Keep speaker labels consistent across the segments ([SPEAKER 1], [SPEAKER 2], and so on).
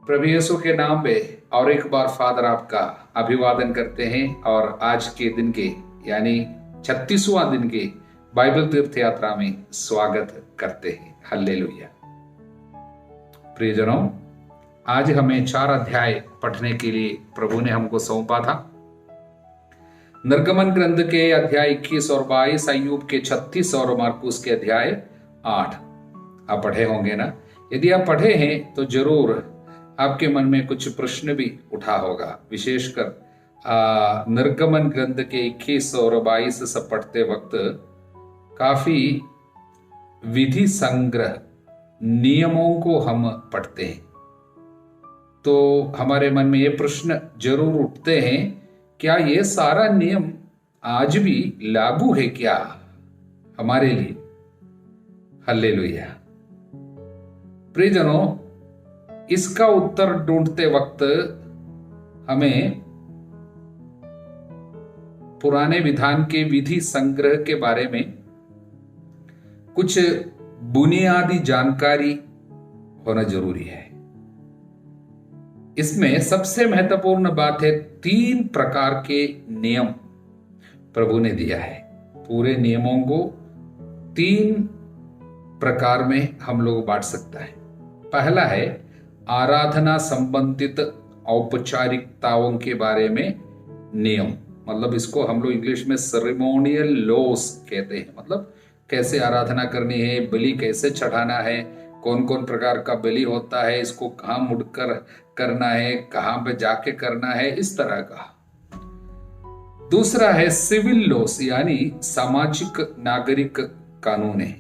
[SPEAKER 1] प्रभु यीशु के नाम में और एक बार फादर आपका अभिवादन करते हैं और आज के दिन के यानी 36वां दिन के बाइबल तीर्थ यात्रा में स्वागत करते हैं। हालेलुया। प्रियजनों, आज हमें 4 अध्याय पढ़ने के लिए प्रभु ने हमको सौंपा था। निर्गमन ग्रंथ के अध्याय 21 और 22, अय्यूब के 36 और मार्कुस के अध्याय 8 आप पढ़े होंगे ना। यदि आप पढ़े हैं तो जरूर आपके मन में कुछ प्रश्न भी उठा होगा, विशेषकर निर्गमन ग्रंथ के 21 और 22 सब पढ़ते वक्त काफी विधि संग्रह नियमों को हम पढ़ते हैं तो हमारे मन में ये प्रश्न जरूर उठते हैं, क्या ये सारा नियम आज भी लागू है क्या हमारे लिए? हालेलुया। प्रियजनों, इसका उत्तर ढूंढते वक्त हमें पुराने विधान के विधि संग्रह के बारे में कुछ बुनियादी जानकारी होना जरूरी है। इसमें सबसे महत्वपूर्ण बात है 3 प्रकार के नियम प्रभु ने दिया है। पूरे नियमों को 3 प्रकार में हम लोग बांट सकता है। पहला है आराधना संबंधित औपचारिकताओं के बारे में नियम, मतलब इसको हम लोग इंग्लिश में सेरेमोनियल लॉस कहते हैं। मतलब कैसे आराधना करनी है, बलि कैसे चढ़ाना है, कौन कौन प्रकार का बलि होता है, इसको कहाँ मुड़कर करना है, कहाँ पे जाके करना है, इस तरह का। दूसरा है सिविल लॉस यानी सामाजिक नागरिक कानून है।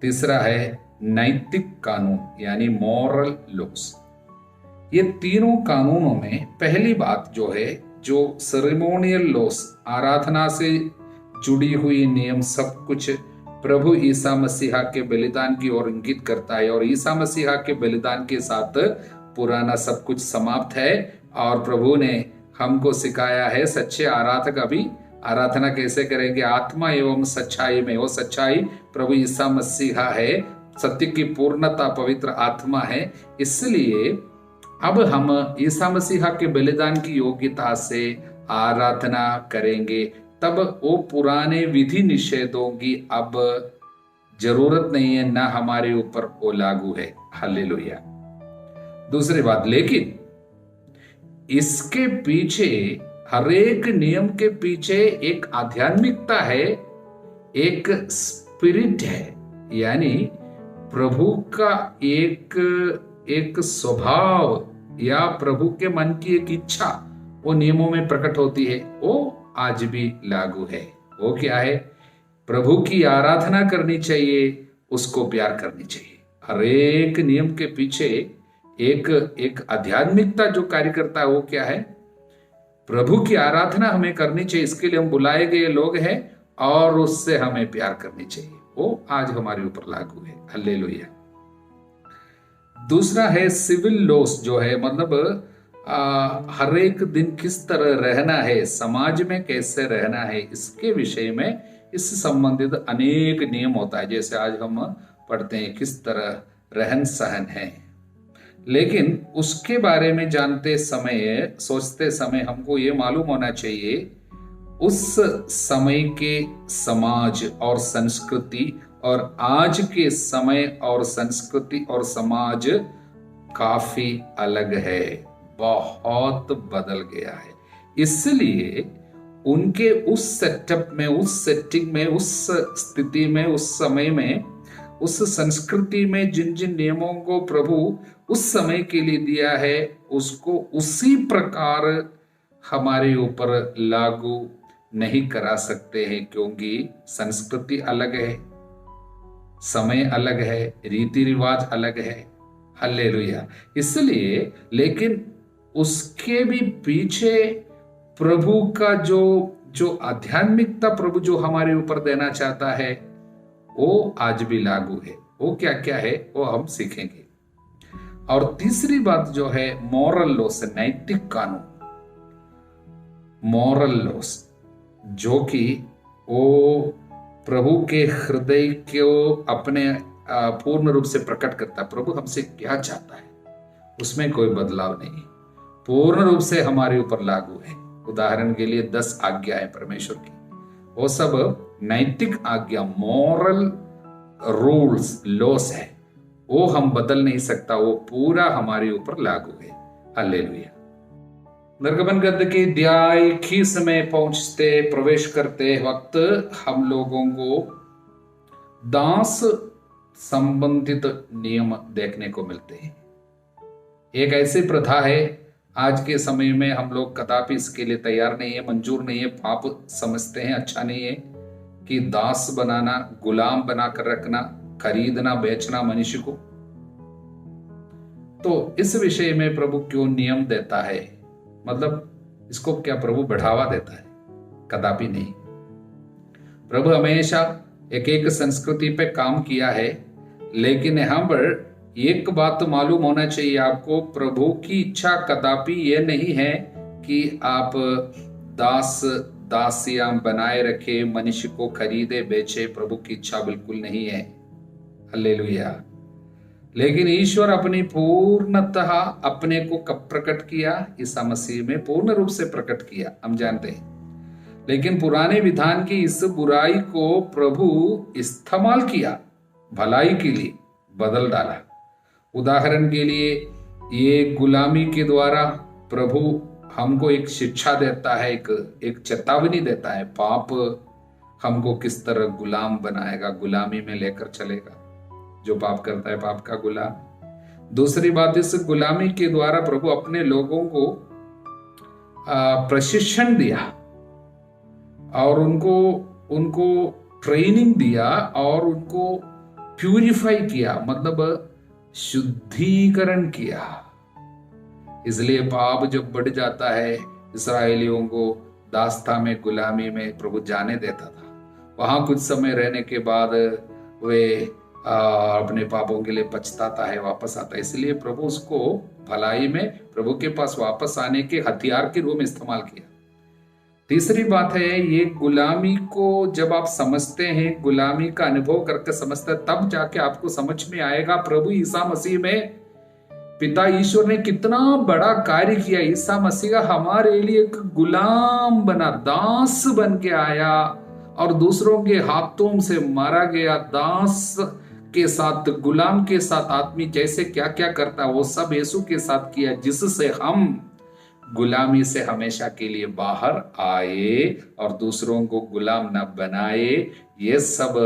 [SPEAKER 1] तीसरा है नैतिक कानून यानी मॉरल लॉस। ये तीनों कानूनों में पहली बात जो है, जो सेरेमोनियल लॉस, आराधना से जुड़ी हुई नियम, सब कुछ प्रभु ईसा मसीहा के बलिदान की ओर इंगित करता है और ईसा मसीहा के बलिदान के साथ पुराना सब कुछ समाप्त है। और प्रभु ने हमको सिखाया है सच्चे आराधक अभी आराधना कैसे करेंगे, आत्मा एवं सच्चाई में। वो सच्चाई प्रभु ईसा मसीहा है, सत्य की पूर्णता पवित्र आत्मा है। इसलिए अब हम ईसा मसीहा के बलिदान की योग्यता से आराधना करेंगे, तब वो पुराने विधि निषेधों की अब जरूरत नहीं है, ना हमारे ऊपर वो लागू है। हालेलुया। दूसरी बात, लेकिन इसके पीछे, हर एक नियम के पीछे एक आध्यात्मिकता है, एक स्पिरिट है, यानी प्रभु का एक स्वभाव या प्रभु के मन की एक इच्छा वो नियमों में प्रकट होती है। वो आज भी लागू है। वो क्या है? प्रभु की आराधना करनी चाहिए, उसको प्यार करनी चाहिए। हर एक नियम के पीछे एक आध्यात्मिकता जो कार्य करता है, वो क्या है? प्रभु की आराधना हमें करनी चाहिए, इसके लिए हम बुलाए गए लोग हैं और उससे हमें प्यार करनी चाहिए। वो आज हमारे ऊपर लागू है। हालेलुया। दूसरा है सिविल लॉस, जो है मतलब हर एक दिन किस तरह रहना है, समाज में कैसे रहना है, इसके विषय में इस संबंधित अनेक नियम होता है। जैसे आज हम पढ़ते हैं किस तरह रहन सहन है, लेकिन उसके बारे में जानते समय, सोचते समय हमको ये मालूम होना चाहिए उस समय के समाज और संस्कृति और आज के समय और संस्कृति और समाज काफी अलग है, बहुत बदल गया है। इसलिए उनके उस सेटअप में, उस सेटिंग में, उस स्थिति में, उस समय में, उस संस्कृति में जिन जिन नियमों को प्रभु उस समय के लिए दिया है, उसको उसी प्रकार हमारे ऊपर लागू नहीं करा सकते हैं, क्योंकि संस्कृति अलग है, समय अलग है, रीति रिवाज अलग है। हालेलुया। इसलिए लेकिन उसके भी पीछे प्रभु का जो आध्यात्मिकता प्रभु जो हमारे ऊपर देना चाहता है, वो आज भी लागू है। वो क्या क्या है वो हम सीखेंगे। और तीसरी बात जो है मॉरल लॉस, नैतिक कानून, मॉरल लॉस, जो कि वो प्रभु के हृदय को अपने पूर्ण रूप से प्रकट करता है। प्रभु हमसे क्या चाहता है, उसमें कोई बदलाव नहीं, पूर्ण रूप से हमारे ऊपर लागू है। उदाहरण के लिए 10 आज्ञा है परमेश्वर की, वो सब नैतिक आज्ञा, मॉरल रूल्स, लॉस है, वो हम बदल नहीं सकता, वो पूरा हमारे ऊपर लागू है। हालेलुया। निर्गमन ग्रंथ के अध्याय 21 में पहुंचते प्रवेश करते वक्त हम लोगों को दास संबंधित नियम देखने को मिलते हैं। एक ऐसी प्रथा है, आज के समय में हम लोग कदापि इसके लिए तैयार नहीं है, मंजूर नहीं है, पाप समझते हैं, अच्छा नहीं है कि दास बनाना, गुलाम बनाकर रखना, खरीदना बेचना मनुष्य को। तो इस विषय में प्रभु क्यों नियम देता है, मतलब इसको क्या प्रभु बढ़ावा देता है? कदापि नहीं। प्रभु हमेशा एक संस्कृति पे काम किया है, लेकिन यहां पर एक बात मालूम होना चाहिए आपको, प्रभु की इच्छा कदापि यह नहीं है कि आप दास दासियां बनाए रखे, मनुष्य को खरीदे बेचे। प्रभु की इच्छा बिल्कुल नहीं है। हालेलुया। लेकिन ईश्वर अपनी पूर्णतः अपने को कब प्रकट किया? ईसा मसीह में पूर्ण रूप से प्रकट किया, हम जानते हैं। लेकिन पुराने विधान की इस बुराई को प्रभु इस्तेमाल किया, भलाई के लिए बदल डाला। उदाहरण के लिए ये गुलामी के द्वारा प्रभु हमको एक शिक्षा देता है, एक चेतावनी देता है। पाप हमको किस तरह गुलाम बनाएगा, गुलामी में लेकर चलेगा। जो पाप करता है पाप का गुलाम। दूसरी बात, इस गुलामी के द्वारा प्रभु अपने लोगों को प्रशिक्षण दिया और उनको ट्रेनिंग दिया और उनको प्यूरिफाई किया, मतलब शुद्धिकरण किया। इसलिए पाप जब बढ़ जाता है, इस्राएलियों को दास्ता में, गुलामी में प्रभु जाने देता था। वहां कुछ समय रहने के बाद वे अपने पापों के लिए पछताता है, वापस आता है। इसलिए प्रभु उसको भलाई में, प्रभु के पास वापस आने के हथियार के रूप में इस्तेमाल किया। तीसरी बात है, ये गुलामी को जब आप समझते हैं, गुलामी का अनुभव करके समझते हैं, तब जाके आपको समझ में आएगा प्रभु ईसा मसीह में पिता ईश्वर ने कितना बड़ा कार्य किया। ईसा मसीह हमारे लिए एक गुलाम बना, दास बन के आया और दूसरों के हाथों से मारा गया। दास के साथ, गुलाम के साथ आदमी जैसे क्या क्या करता, वो सब यीशु के साथ किया, जिससे हम गुलामी से हमेशा के लिए बाहर आए और दूसरों को गुलाम न बनाए। ये सब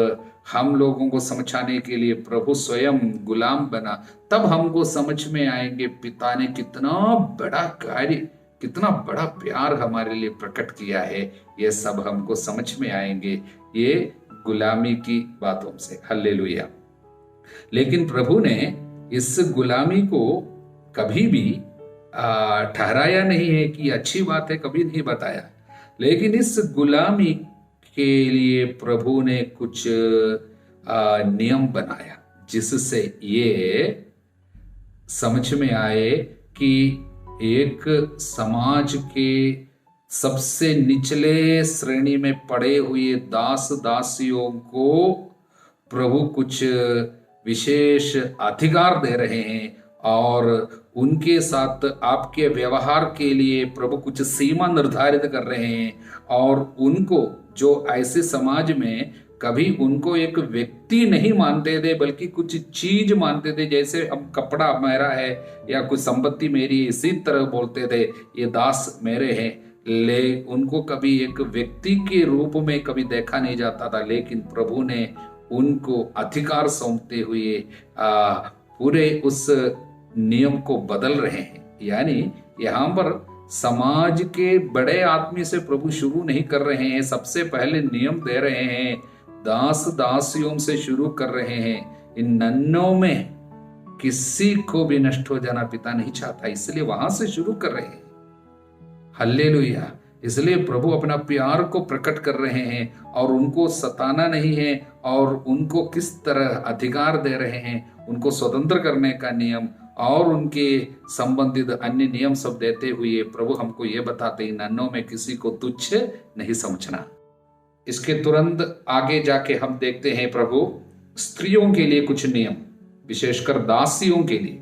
[SPEAKER 1] हम लोगों को समझाने के लिए प्रभु स्वयं गुलाम बना। तब हमको समझ में आएंगे पिता ने कितना बड़ा कार्य, कितना बड़ा प्यार हमारे लिए प्रकट किया है। ये सब हमको समझ में आएंगे ये गुलामी की बातों से। हालेलुया। लेकिन प्रभु ने इस गुलामी को कभी भी ठहराया नहीं है कि अच्छी बात है, कभी नहीं बताया। लेकिन इस गुलामी के लिए प्रभु ने कुछ नियम बनाया, जिससे ये समझ में आए कि एक समाज के सबसे निचले श्रेणी में पड़े हुए दास दासियों को प्रभु कुछ विशेष अधिकार दे रहे हैं और उनके साथ आपके व्यवहार के लिए प्रभु कुछ सीमा निर्धारित कर रहे हैं। और उनको, जो ऐसे समाज में कभी उनको एक व्यक्ति नहीं मानते थे बल्कि कुछ चीज मानते थे, जैसे हम कपड़ा मेरा है या कुछ संपत्ति मेरी, इसी तरह बोलते थे ये दास मेरे हैं। ले उनको कभी एक व्यक्ति के रूप में कभी देखा नहीं जाता था। लेकिन प्रभु ने उनको अधिकार सौंपते हुए पूरे उस नियम को बदल रहे हैं। यानी यहाँ पर समाज के बड़े आदमी से प्रभु शुरू नहीं कर रहे हैं, सबसे पहले नियम दे रहे हैं, दास दासियों से शुरू कर रहे हैं। इन नन्हों में किसी को भी नष्ट हो जाना पिता नहीं चाहता, इसलिए वहां से शुरू कर रहे हैं। हालेलुया। इसलिए प्रभु अपना प्यार को प्रकट कर रहे हैं और उनको सताना नहीं है और उनको किस तरह अधिकार दे रहे हैं, उनको स्वतंत्र करने का नियम और उनके संबंधित अन्य नियम सब देते हुए प्रभु हमको ये बताते हैं, नन्हों में किसी को तुच्छ नहीं समझना। इसके तुरंत आगे जाके हम देखते हैं प्रभु स्त्रियों के लिए कुछ नियम, विशेषकर दासियों के लिए।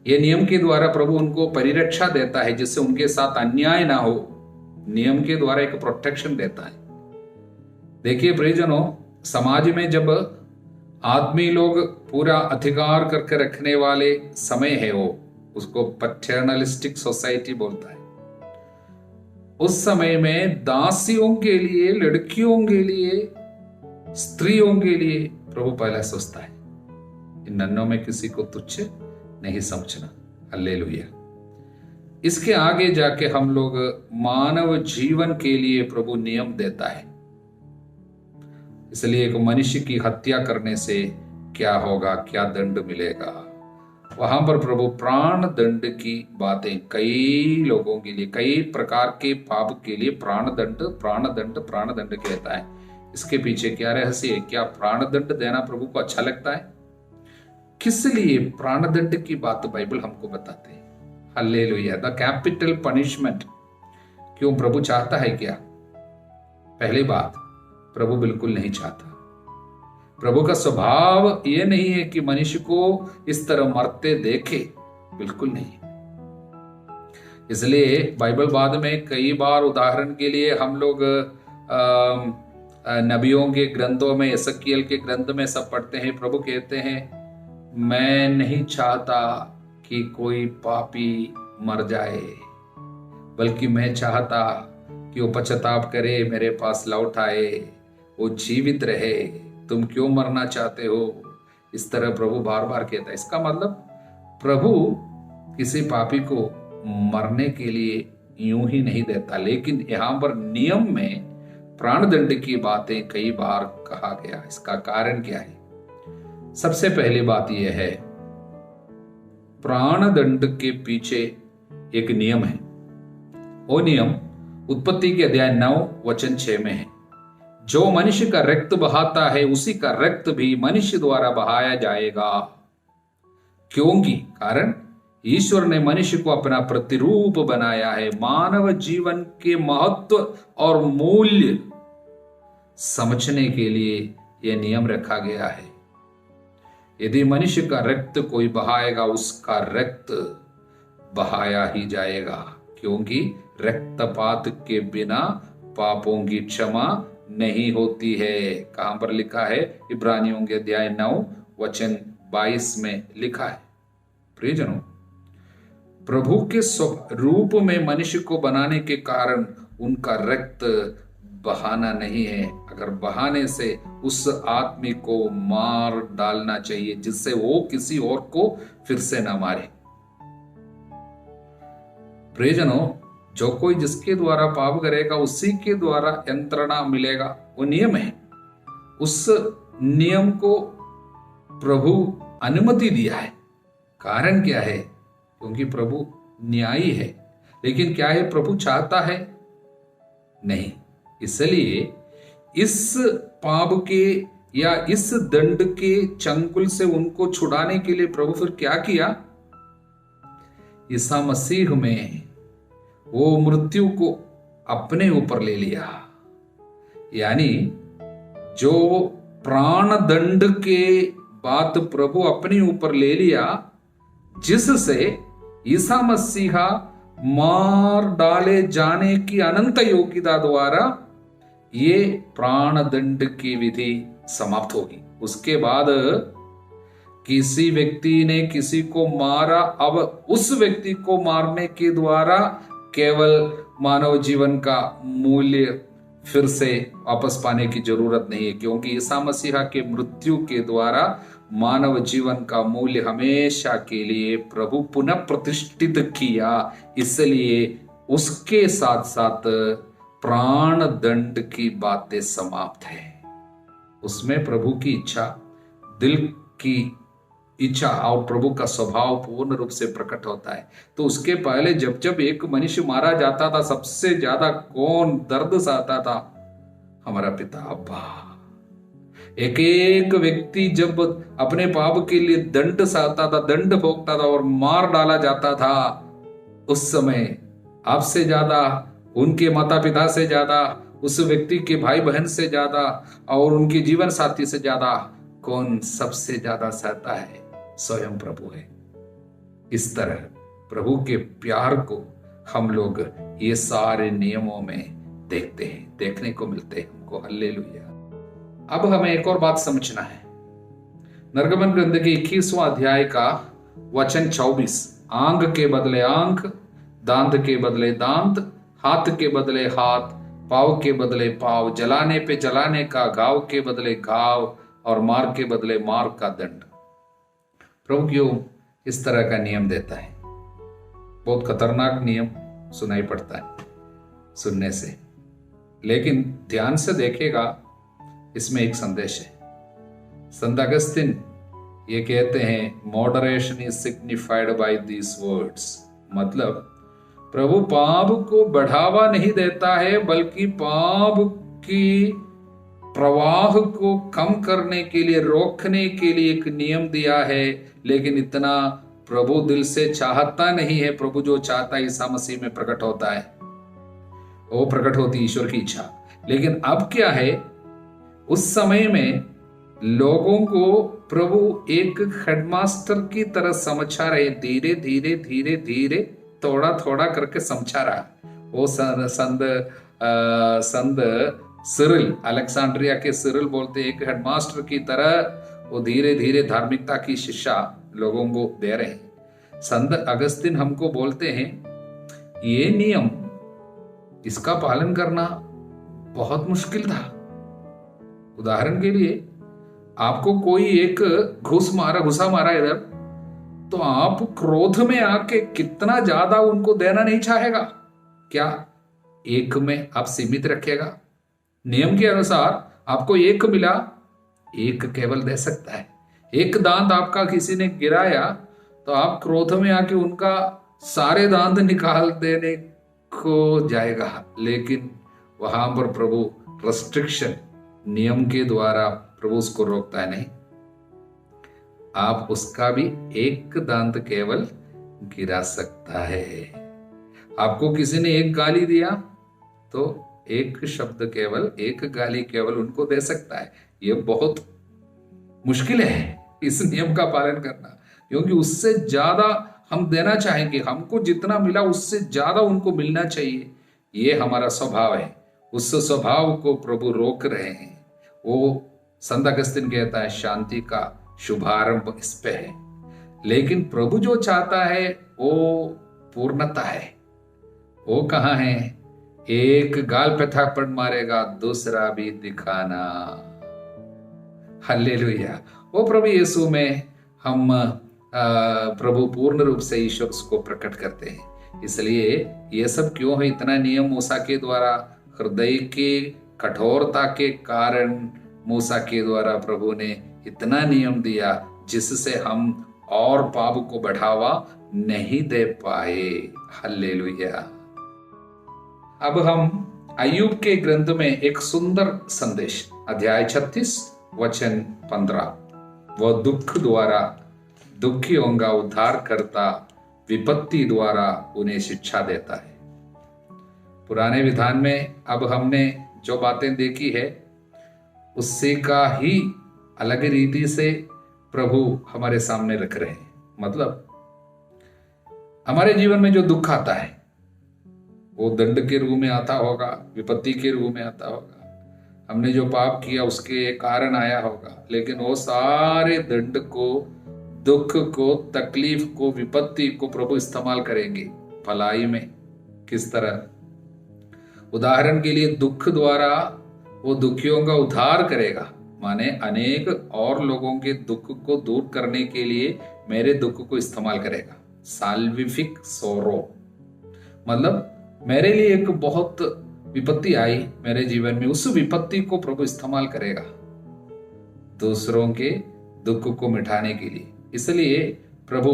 [SPEAKER 1] ये नियम के द्वारा प्रभु उनको परिरक्षा देता है, जिससे उनके साथ अन्याय ना हो। नियम के द्वारा एक प्रोटेक्शन देता है। देखिए प्रियजनों, समाज में जब आदमी लोग पूरा अधिकार करके रखने वाले समय है, वो उसको पैटर्नलिस्टिक सोसाइटी बोलता है। उस समय में दासियों के लिए, लड़कियों के लिए, स्त्रियों के लिए प्रभु पहले सोचता है। इन नन्नों में किसी को तुच्छ नहीं समझना। हालेलुया। इसके आगे जाके हम लोग मानव जीवन के लिए प्रभु नियम देता है। इसलिए एक मनुष्य की हत्या करने से क्या होगा, क्या दंड मिलेगा, वहां पर प्रभु प्राण दंड की बातें कई लोगों के लिए, कई प्रकार के पाप के लिए प्राण दंड कहता है। इसके पीछे क्या रहस्य है? क्या प्राण दंड देना प्रभु को अच्छा लगता है? किस लिए प्राण दंड की बात बाइबल हमको बताते हैं? हालेलुया। द कैपिटल पनिशमेंट क्यों प्रभु चाहता है? क्या पहली बात, प्रभु बिल्कुल नहीं चाहता। प्रभु का स्वभाव यह नहीं है कि मनुष्य को इस तरह मरते देखे, बिल्कुल नहीं। इसलिए बाइबल बाद में कई बार, उदाहरण के लिए हम लोग नबियों के ग्रंथों में, एसकीएल के ग्रंथ में सब पढ़ते हैं। प्रभु कहते हैं, मैं नहीं चाहता कि कोई पापी मर जाए, बल्कि मैं चाहता कि वो पश्चाताप करे, मेरे पास लौट आए, वो जीवित रहे। तुम क्यों मरना चाहते हो? इस तरह प्रभु बार बार कहता है। इसका मतलब प्रभु किसी पापी को मरने के लिए यूं ही नहीं देता, लेकिन यहां पर नियम में प्राण दंड की बातें कई बार कहा गया। इसका कारण क्या है? सबसे पहली बात यह है, प्राण दंड के पीछे एक नियम है। वो नियम उत्पत्ति के अध्याय 9 वचन 6 में है। जो मनुष्य का रक्त बहाता है, उसी का रक्त भी मनुष्य द्वारा बहाया जाएगा। क्योंकि कारण ईश्वर ने मनुष्य को अपना प्रतिरूप बनाया है। मानव जीवन के महत्व और मूल्य समझने के लिए यह नियम रखा गया है। यदि मनुष्य का रक्त कोई बहाएगा, उसका रक्त बहाया ही जाएगा, क्योंकि रक्तपात के बिना पापों की क्षमा नहीं होती है। कहां पर लिखा है? इब्रानियों के अध्याय 9 वचन 22 में लिखा है। प्रियजनों, प्रभु के स्वरूप में मनुष्य को बनाने के कारण उनका रक्त बहाना नहीं है। अगर बहाने से उस आदमी को मार डालना चाहिए, जिससे वो किसी और को फिर से ना मारे। प्रियजनों, जो कोई जिसके द्वारा पाप करेगा, उसी के द्वारा यंत्रणा मिलेगा। वो नियम है। उस नियम को प्रभु अनुमति दिया है। कारण क्या है? क्योंकि प्रभु न्यायी है। लेकिन क्या है? प्रभु चाहता है? नहीं। इसलिए इस पाप के या इस दंड के चंगुल से उनको छुड़ाने के लिए प्रभु फिर क्या किया? ईसा मसीह में वो मृत्यु को अपने ऊपर ले लिया। यानी जो प्राण दंड के बात प्रभु अपने ऊपर ले लिया, जिससे ईसा मसीहा मार डाले जाने की अनंत योग्यता द्वारा ये प्राण दंड की विधि समाप्त होगी। उसके बाद किसी व्यक्ति ने किसी को मारा, अब उस व्यक्ति को मारने के द्वारा केवल मानव जीवन का मूल्य फिर से वापस पाने की जरूरत नहीं है, क्योंकि ईसा मसीहा के मृत्यु के द्वारा मानव जीवन का मूल्य हमेशा के लिए प्रभु पुनः प्रतिष्ठित किया। इसलिए उसके साथ साथ प्राण दंड की बातें समाप्त है। उसमें प्रभु की इच्छा, दिल की इच्छा और प्रभु का स्वभाव पूर्ण रूप से प्रकट होता है। तो उसके पहले जब जब एक मनुष्य मारा जाता था, सबसे ज्यादा कौन दर्द सहता था? हमारा पिता अब्बा। एक एक व्यक्ति जब अपने पाप के लिए दंड सहता था, दंड भोगता था और मार डाला जाता था, उस समय आपसे ज्यादा, उनके माता पिता से ज्यादा, उस व्यक्ति के भाई बहन से ज्यादा और उनके जीवन साथी से ज्यादा कौन सबसे ज्यादा सहता है? स्वयं प्रभु है। इस तरह प्रभु के प्यार को हम लोग ये सारे नियमों में देखते हैं, देखने को मिलते हैं हमको। हालेलुया। अब हमें एक और बात समझना है। निर्गमन ग्रंथ के 21वां अध्याय का वचन 24, आंख के बदले आंख, दांत के बदले दांत, हाथ के बदले हाथ, पाव के बदले पाव, जलाने पे जलाने का, घाव के बदले घाव और मार के बदले मार का दंड। प्रभु क्यों इस तरह का नियम देता है? बहुत खतरनाक नियम सुनाई पड़ता है सुनने से, लेकिन ध्यान से देखेगा इसमें एक संदेश है। संत अगस्तिन ये कहते हैं, moderation is signified by these words, मतलब प्रभु पाप को बढ़ावा नहीं देता है, बल्कि पाप की प्रवाह को कम करने के लिए, रोकने के लिए एक नियम दिया है। लेकिन इतना प्रभु दिल से चाहता नहीं है। प्रभु जो चाहता है ईसा मसीह में प्रकट होता है, वो प्रकट होती ईश्वर की इच्छा। लेकिन अब क्या है, उस समय में लोगों को प्रभु एक हेडमास्टर की तरह समझा रहे, धीरे धीरे धीरे धीरे थोड़ा थोड़ा करके समझा रहा। वो संत सिरिल, अलेक्जेंड्रिया के सिरिल बोलते, एक हेडमास्टर की तरह वो धीरे धीरे धार्मिकता की शिक्षा लोगों को दे रहे हैं। संत अगस्तिन हमको बोलते हैं, ये नियम, इसका पालन करना बहुत मुश्किल था। उदाहरण के लिए, आपको कोई एक घुसा मारा इधर, तो आप क्रोध में आके कितना ज्यादा उनको देना नहीं चाहेगा क्या? एक में आप सीमित रखेगा। नियम के अनुसार आपको एक मिला, एक केवल दे सकता है। एक दांत आपका किसी ने गिराया तो आप क्रोध में आके उनका सारे दांत निकाल देने को जाएगा। लेकिन वहां पर प्रभु रेस्ट्रिक्शन, नियम के द्वारा प्रभु उसको रोकता है। नहीं, आप उसका भी एक दांत केवल गिरा सकता है। आपको किसी ने एक गाली दिया तो एक शब्द केवल, एक गाली केवल उनको दे सकता है। ये बहुत मुश्किल है इस नियम का पालन करना, क्योंकि उससे ज्यादा हम देना चाहेंगे। हमको जितना मिला उससे ज्यादा उनको मिलना चाहिए, ये हमारा स्वभाव है। उस स्वभाव को प्रभु रोक रहे हैं। वो संत अगस्तिन कहता है, शांति का शुभारंभ इस पे है। लेकिन प्रभु जो चाहता है वो पूर्णता है। वो कहाँ है? एक गाल पे थप्पड़ मारेगा, दूसरा भी दिखाना। हालेलुया। वो प्रभु यीशु में हम प्रभु पूर्ण रूप से ईश्वर को प्रकट करते हैं। इसलिए ये सब क्यों है? इतना नियम मूसा के द्वारा, हृदय के कठोरता के कारण मूसा के द्वारा प्रभु ने इतना नियम दिया, जिससे हम और पाप को बढ़ावा नहीं दे पाए। हालेलुया। अब हम अय्यूब के ग्रंथ में एक सुंदर संदेश, अध्याय 36 वचन 15, वह दुख द्वारा दुखियों का उद्धार करता, विपत्ति द्वारा उन्हें शिक्षा देता है। पुराने विधान में अब हमने जो बातें देखी है उससे का ही अलग रीति से प्रभु हमारे सामने रख रहे हैं। मतलब हमारे जीवन में जो दुख आता है वो दंड के रूप में आता होगा, विपत्ति के रूप में आता होगा, हमने जो पाप किया उसके कारण आया होगा। लेकिन वो सारे दंड को, दुख को, तकलीफ को, विपत्ति को प्रभु इस्तेमाल करेंगे भलाई में। किस तरह? उदाहरण के लिए, दुख द्वारा वो दुखियों का उद्धार करेगा, माने अनेक और लोगों के दुख को दूर करने के लिए मेरे दुख को इस्तेमाल करेगा। साल्विफिक सोरो, मतलब मेरे लिए एक बहुत विपत्ति आई मेरे जीवन में, उस विपत्ति को प्रभु इस्तेमाल करेगा दूसरों के दुख को मिटाने के लिए। इसलिए प्रभु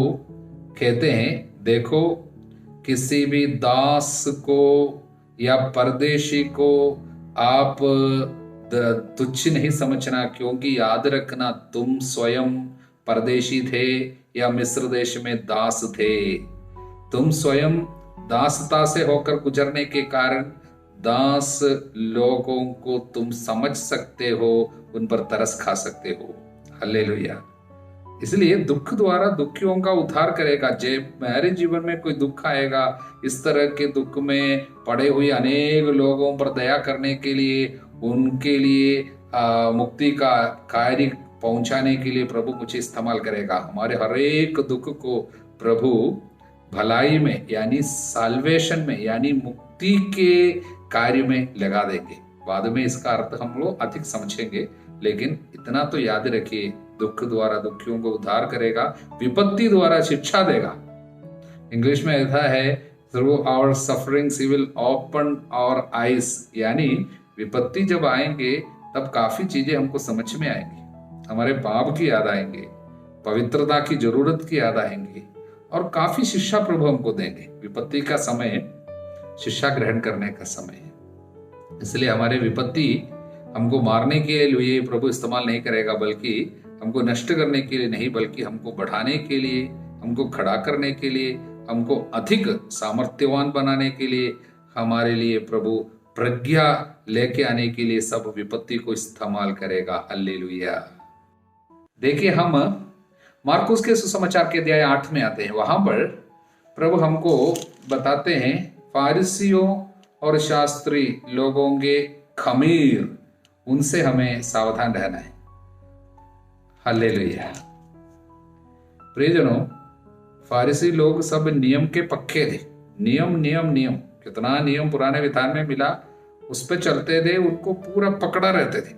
[SPEAKER 1] कहते हैं, देखो किसी भी दास को या परदेशी को आप तुच्छ नहीं समझना, क्योंकि याद रखना तुम स्वयं परदेशी थे या मिस्र देश में दास थे। तुम स्वयं दासता से होकर गुजरने के कारण दास लोगों को तुम समझ सकते हो, उन पर तरस खा सकते हो। हालेलुया। इसलिए दुख द्वारा दुखियों का उद्धार करेगा। जब मेरे जीवन में कोई दुख आएगा, इस तरह के दुख में पड़े हुए अनेक लोगों पर दया करने के लिए, उनके लिए मुक्ति का कार्य पहुंचाने के लिए प्रभु मुझे इस्तेमाल करेगा। हमारे हर एक दुख को प्रभु भलाई में यानी साल्वेशन में यानी मुक्ति के कार्य में लगा देंगे। बाद में इसका अर्थ हम लोग अधिक समझेंगे, लेकिन इतना तो याद रखिए, दुख द्वारा दुखियों को उद्धार करेगा, विपत्ति द्वारा शिक्षा देगा। इंग्लिश में ऐसा है, through our sufferings he will open our eyes, यानी विपत्ति जब आएंगे तब काफी चीजें हमको समझ में आएंगी, हमारे पाप की याद आएंगे, पवित्रता की जरूरत की याद आएंगी, और काफी शिक्षा प्रभु हमको देंगे। विपत्ति का समय शिक्षा ग्रहण करने का समय है, इसलिए हमारे विपत्ति हमको मारने के लिए प्रभु इस्तेमाल नहीं करेगा, बल्कि हमको नष्ट करने के लिए नहीं, बल्कि हमको बढ़ाने के लिए, हमको खड़ा करने के लिए, हमको अधिक सामर्थ्यवान बनाने के लिए, हमारे लिए प्रभु प्रज्ञा लेके आने के लिए सब विपत्ति को इस्तेमाल करेगा। हालेलुया। देखिए, हम मार्कुस के सुसमाचार के अध्याय 8 में आते हैं। वहां पर प्रभु हमको बताते हैं फारिसियों और शास्त्री लोगों के खमीर, उनसे हमें सावधान रहना है। हालेलुया। प्रियजनों, फारिसी लोग सब नियम के पक्के थे। नियम नियम नियम, कितना नियम पुराने विधान में मिला, उस पर चलते थे, उनको पूरा पकड़ा रहते थे,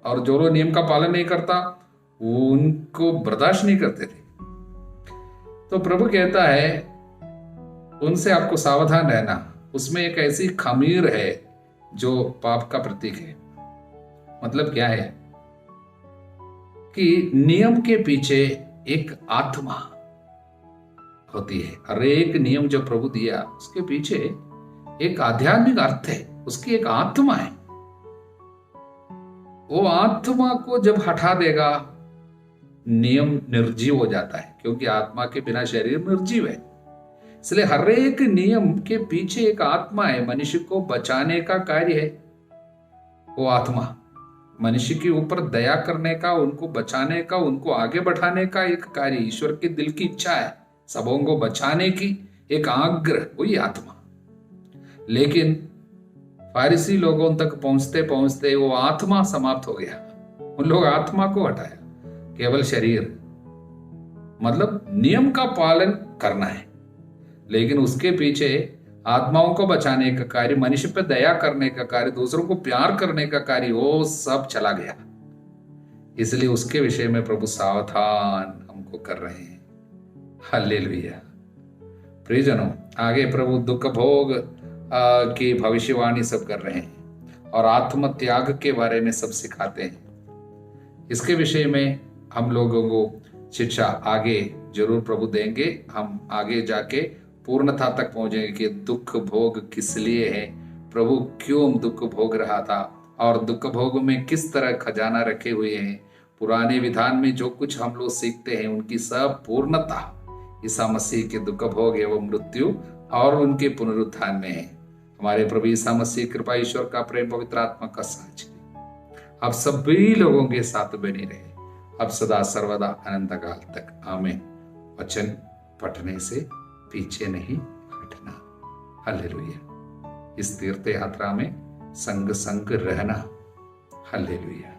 [SPEAKER 1] और जो लोग नियम का पालन नहीं करता उनको बर्दाश्त नहीं करते थे। तो प्रभु कहता है उनसे आपको सावधान रहना। उसमें एक ऐसी खमीर है जो पाप का प्रतीक है। मतलब क्या है कि नियम के पीछे एक आत्मा होती है। हर एक नियम जो प्रभु दिया उसके पीछे एक आध्यात्मिक अर्थ है, उसकी एक आत्मा है। वो आत्मा को जब हटा देगा, नियम निर्जीव हो जाता है, क्योंकि आत्मा के बिना शरीर निर्जीव है। इसलिए हर एक नियम के पीछे एक आत्मा है, मनुष्य को बचाने का कार्य है। वो आत्मा मनुष्य के ऊपर दया करने का, उनको बचाने का, उनको आगे बढ़ाने का एक कार्य। ईश्वर के दिल की इच्छा है सबों को बचाने की, एक आग्रह, वही आत्मा। लेकिन फारिसी लोगों तक पहुंचते पहुंचते वो आत्मा समाप्त हो गया। उन लोग आत्मा को हटाया, केवल शरीर, मतलब नियम का पालन करना है, लेकिन उसके पीछे आत्माओं को बचाने का कार्य, मनुष्य पे दया करने का कार्य, दूसरों को प्यार करने का कार्य, वो सब चला गया। इसलिए उसके विषय में प्रभु सावधान हमको कर रहे हैं। हालेलुया। प्रियजनों, आगे प्रभु दुख भोग की भविष्यवाणी सब कर रहे हैं और आत्म त्याग के बारे में सब सिखाते हैं। इसके विषय में हम लोगों को शिक्षा आगे जरूर प्रभु देंगे। हम आगे जाके पूर्णता तक पहुंचेंगे कि दुख भोग किस लिए है, प्रभु क्यों दुख भोग रहा था, और दुख भोग में किस तरह खजाना रखे हुए हैं। पुराने विधान में जो कुछ हम लोग सीखते हैं उनकी सब पूर्णता ईसा मसीह के दुख भोग एवं मृत्यु और उनके पुनरुत्थान में है। हमारे प्रभु ईसा मसीह, कृपा, ईश्वर का प्रेम, पवित्र आत्मा का साझी आप सभी लोगों के साथ बनी रहे, अब सदा सर्वदा अनंत काल तक। आमीन। वचन पढ़ने से पीछे नहीं हटना। हालेलुया। इस तीर्थ यात्रा में संग संग रहना। हालेलुया।